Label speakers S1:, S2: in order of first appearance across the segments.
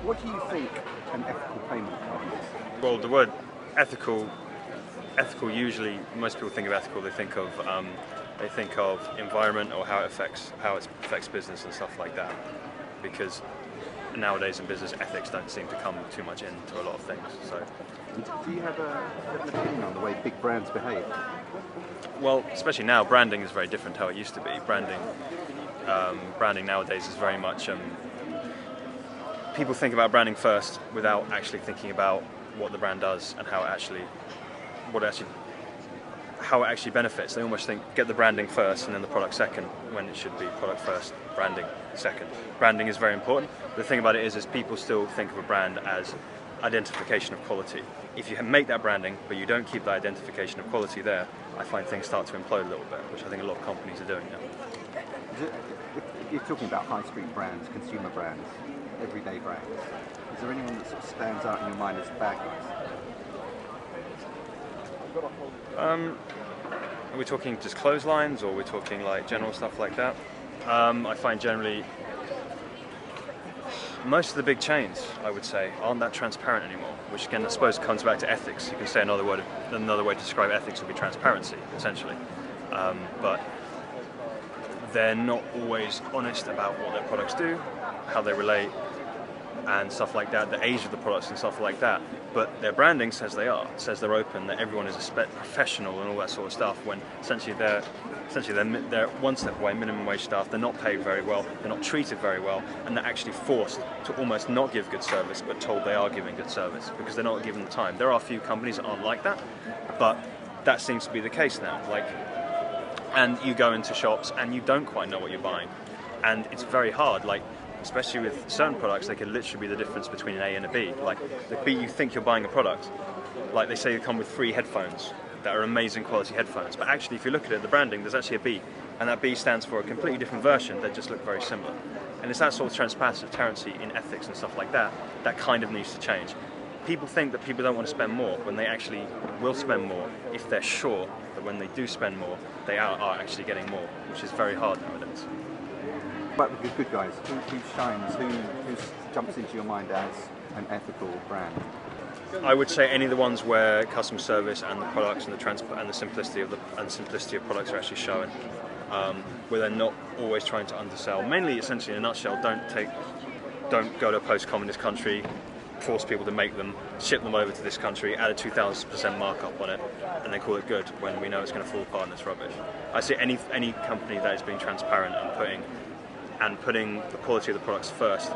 S1: What do you think an ethical payment card is?
S2: Well, the word ethical usually, most people think of ethical, they think of environment or how it affects business and stuff like that. Because nowadays in business, ethics don't seem to come too much into a lot of things. So,
S1: do you have an opinion on the way big brands behave?
S2: well, especially now, branding is very different to how it used to be. Branding nowadays is very much people think about branding first without actually thinking about what the brand does and how it actually benefits. They almost think get the branding first and then the product second, when it should be product first, branding second. Branding is very important. The thing about it is people still think of a brand as identification of quality. If you make that branding but you don't keep the identification of quality there, I find things start to implode a little bit, which I think a lot of companies are doing now.
S1: If you're talking about high street brands, consumer brands, everyday brands, is there anyone that sort of stands out in your mind as the bad guys?
S2: Are we talking just clotheslines, or are we talking like general stuff like that? I find generally most of the big chains, I would say, aren't that transparent anymore, which again I suppose comes back to ethics. You can say another way to describe ethics would be transparency, essentially. But they're not always honest about what their products do, how they relate, and stuff like that, the age of the products and stuff like that. But their branding says they are, says they're open, that everyone is a professional and all that sort of stuff, when essentially they're one step away, minimum wage staff, they're not paid very well, they're not treated very well, and they're actually forced to almost not give good service, but told they are giving good service, because they're not given the time. There are a few companies that aren't like that, but that seems to be the case now. And you go into shops and you don't quite know what you're buying, and it's very hard. Especially with certain products, they can literally be the difference between an A and a B. Like the B, you think you're buying a product, like they say they come with free headphones that are amazing quality headphones, but actually if you look at it, the branding, there's actually a B, and that B stands for a completely different version that just look very similar. And it's that sort of transparency in ethics and stuff like that that kind of needs to change. People think that people don't want to spend more when they actually will spend more if they're sure that when they do spend more, they are actually getting more, which is very hard nowadays.
S1: But the good guys, who shines, who jumps into your mind as an ethical brand?
S2: I would say any of the ones where customer service and the products and the simplicity of products are actually showing, where they're not always trying to undersell. Mainly, essentially, in a nutshell, don't go to a post-communist country, force people to make them, ship them over to this country, add a 2,000% markup on it, and then call it good when we know it's going to fall apart and it's rubbish. I see any company that is being transparent and putting the quality of the products first,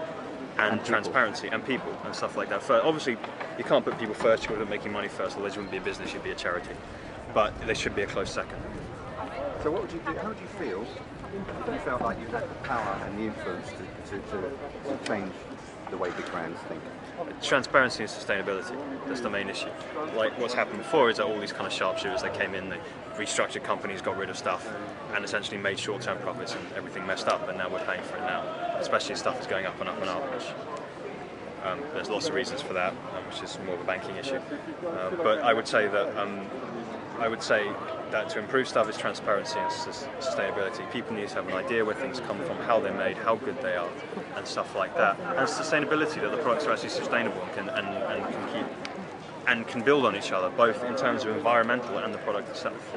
S2: and transparency and people and stuff like that first. Obviously, you can't put people first, you've got to be making money first, otherwise you wouldn't be a business, you'd be a charity. But they should be a close second.
S1: So what would you do? How would you feel if you felt like you had the power and the influence to change the way big brands think?
S2: Transparency and sustainability, that's the main issue. Like what's happened before is that all these kind of sharpshooters, they came in, they restructured companies, got rid of stuff, and essentially made short-term profits, and everything messed up, and now we're paying for it now. Especially stuff is going up and up and up, which there's lots of reasons for that, which is more of a banking issue. But I would say that to improve stuff is transparency and sustainability. People need to have an idea where things come from, how they're made, how good they are, and stuff like that. And sustainability, that the products are actually sustainable and can build on each other, both in terms of environmental and the product itself.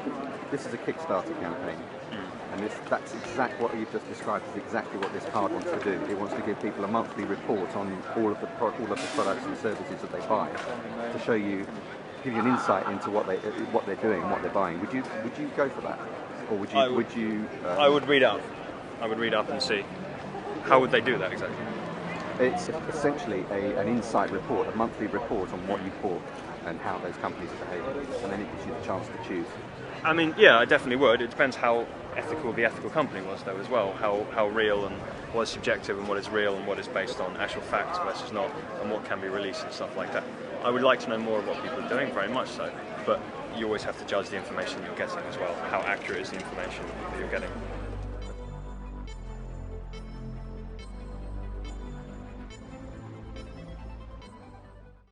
S1: This is a Kickstarter campaign, and that's exactly what you've just described is exactly what this card wants to do. It wants to give people a monthly report on all of the products and services that they buy, to show you, give you an insight into what they're doing and what they're buying. Would you go for that, or would you?
S2: I would read up. I would read up and see how would they do that exactly.
S1: It's essentially an insight report, a monthly report on what you bought and how those companies are behaving, and then it gives you the chance to choose.
S2: I mean, yeah, I definitely would. It depends how ethical the ethical company was, though, as well. How real and what is subjective and what is real and what is based on actual facts versus not, and what can be released and stuff like that. I would like to know more of what people are doing, very much so. But you always have to judge the information you're getting as well. How accurate is the information that you're getting?